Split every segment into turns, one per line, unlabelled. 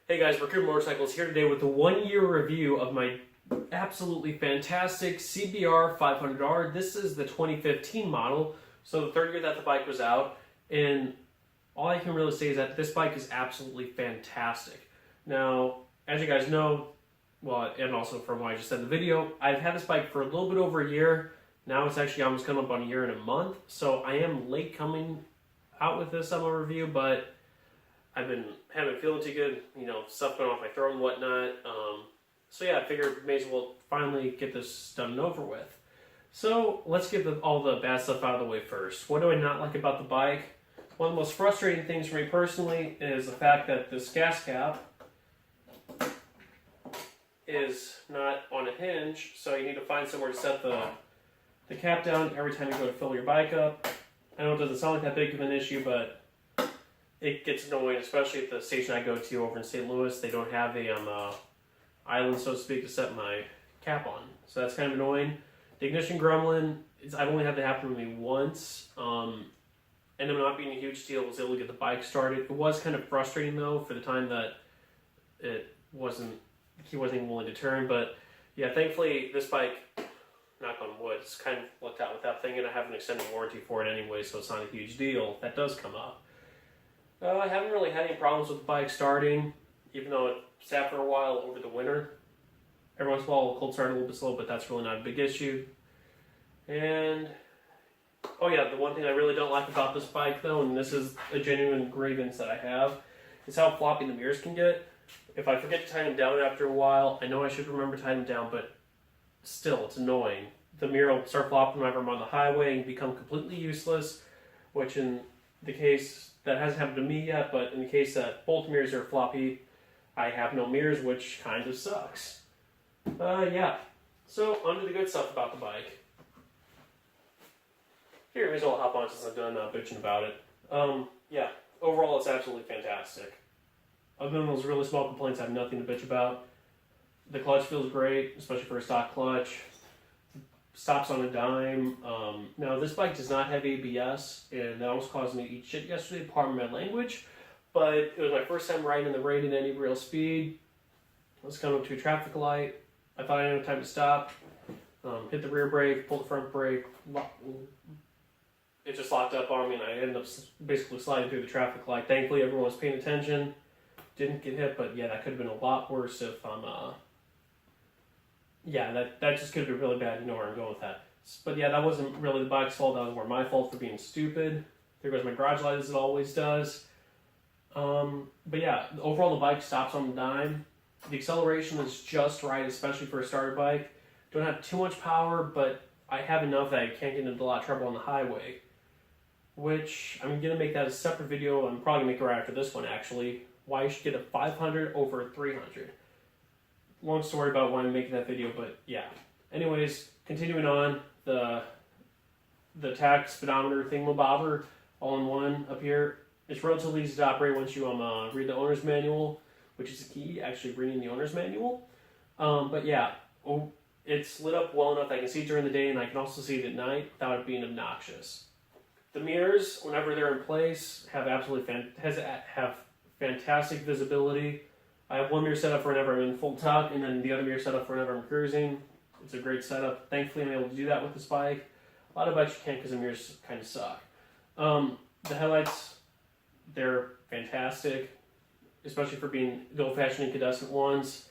Hey guys, Recruit Motorcycles here today with a 1-year review of my absolutely fantastic CBR500R. This is the 2015 model, so the third year that the bike was out, and all I can really say is that this bike is absolutely fantastic. Now, as you guys know, well, and also from what I just said in the video, I've had this bike for a little bit over a year. Now it's actually almost coming up on a year and a month, so I am late coming out with this summer review, but haven't been feeling too good, stuff going off my throat and whatnot. So yeah, I figured may as well finally get this done and over with. So let's get all the bad stuff out of the way first. What do I not like about the bike? One of the most frustrating things for me personally is the fact that this gas cap is not on a hinge, so you need to find somewhere to set the cap down every time you go to fill your bike up. I know it doesn't sound like that big of an issue, but it gets annoying, especially at the station I go to over in St. Louis. They don't have a island, so to speak, to set my cap on. So that's kind of annoying. The ignition grumbling, I've only had that happen to me once. And it not being a huge deal, I was able to get the bike started. It was kind of frustrating, though, for the time that he wasn't even willing to turn. But yeah, thankfully, this bike, knock on wood, it's kind of looked out with that thing, and I have an extended warranty for it anyway, so it's not a huge deal. That does come up. I haven't really had any problems with the bike starting, even though it sat for a while over the winter. Every once in a while, it'll cold start a little bit slow, but that's really not a big issue. And, oh yeah, the one thing I really don't like about this bike, though, and this is a genuine grievance that I have, is how floppy the mirrors can get. If I forget to tighten them down after a while, I know I should remember to tighten them down, but still, it's annoying. The mirror will start flopping whenever I'm on the highway and become completely useless, which in the case, that hasn't happened to me yet, but in the case that both mirrors are floppy, I have no mirrors, which kind of sucks. Yeah. So, on to the good stuff about the bike. Here, may as well hop on since I'm done bitching about it. Yeah. Overall, it's absolutely fantastic. Other than those really small complaints, I have nothing to bitch about. The clutch feels great, especially for a stock clutch. Stops on a dime. Now, this bike does not have ABS, and that almost caused me to eat shit yesterday, pardon my language, but it was my first time riding in the rain at any real speed. I was coming up to a traffic light. I thought I didn't have time to stop. Hit the rear brake, pulled the front brake. It just locked up on me, and I ended up basically sliding through the traffic light. Thankfully, everyone was paying attention. Didn't get hit, but yeah, that could have been a lot worse if yeah, that just could have been really bad. You know where I'm going with that. But yeah, that wasn't really the bike's fault. That was more my fault for being stupid. There goes my garage light, as it always does. But yeah, overall the bike stops on the dime. The acceleration is just right, especially for a starter bike. Don't have too much power, but I have enough that I can't get into a lot of trouble on the highway. Which, I'm going to make that a separate video. I'm probably going to make it right after this one, actually. Why you should get a 500 over a 300. Long story about why I'm making that video, but yeah. Anyways, continuing on, the tach speedometer thingamabobber all in one up here. It's relatively easy to operate once you read the owner's manual, which is the key, actually reading the owner's manual. But yeah, it's lit up well enough that I can see it during the day, and I can also see it at night without it being obnoxious. The mirrors, whenever they're in place, have fantastic visibility. I have one mirror set up for whenever I'm in full tuck, and then the other mirror set up for whenever I'm cruising. It's a great setup. Thankfully, I'm able to do that with this bike. A lot of bikes you can't because the mirrors kind of suck. The headlights, they're fantastic, especially for being the old-fashioned incandescent ones.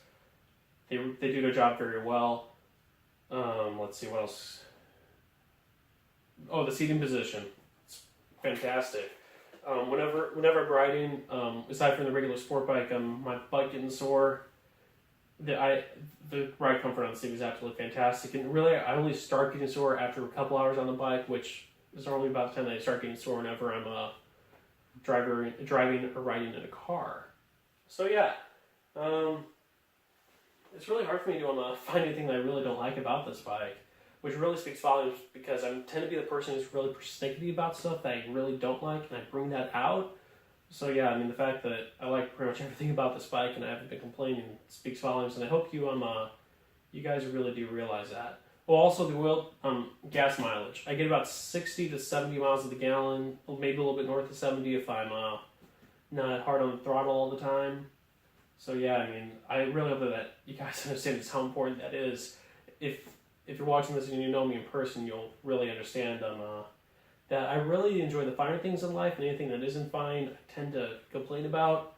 They do their job very well. Let's see, what else? Oh, the seating position. It's fantastic. Whenever I'm riding, aside from the regular sport bike, my butt getting sore. The ride comfort on the seat is absolutely fantastic, and really, I only start getting sore after a couple hours on the bike, which is normally about the time that I start getting sore whenever I'm driving or riding in a car. So yeah, it's really hard for me to find anything that I really don't like about this bike, which really speaks volumes because I tend to be the person who's really persnickety about stuff that I really don't like, and I bring that out. So yeah, I mean, the fact that I like pretty much everything about this bike and I haven't been complaining speaks volumes, and I hope you guys really do realize that. Well, also the gas mileage. I get about 60 to 70 miles to the gallon, maybe a little bit north of 70 if I'm not hard on the throttle all the time. So yeah, I mean, I really hope that you guys understand just how important that is. If you're watching this and you know me in person, you'll really understand that I really enjoy the finer things in life, and anything that isn't fine, I tend to complain about.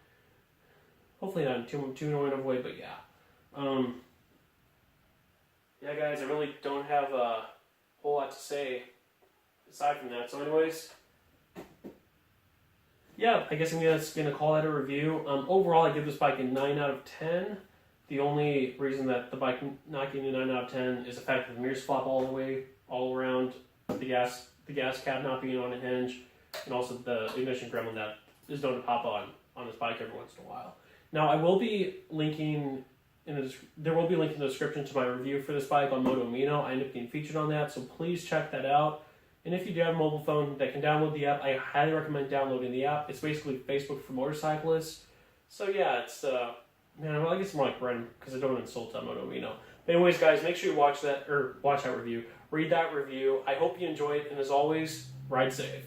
Hopefully not in too annoying of a way, but yeah. Yeah, guys, I really don't have a whole lot to say aside from that. So anyways, yeah, I guess I'm just going to call that a review. Overall, I give this bike a 9 out of 10. The only reason that the bike not getting a 9 out of 10 is the fact that the mirrors flop all around, the gas cap not being on a hinge, and also the ignition gremlin that is known to pop on this bike every once in a while. Now, I will be linking there will be a link in the description to my review for this bike on MotoMino. I end up getting featured on that, so please check that out. And if you do have a mobile phone that can download the app, I highly recommend downloading the app. It's basically Facebook for motorcyclists. So yeah, it's man, well, I guess more like random because I don't want to insult on MotoMino. But anyways, guys, make sure you watch that review, read that review. I hope you enjoyed, and as always, ride safe.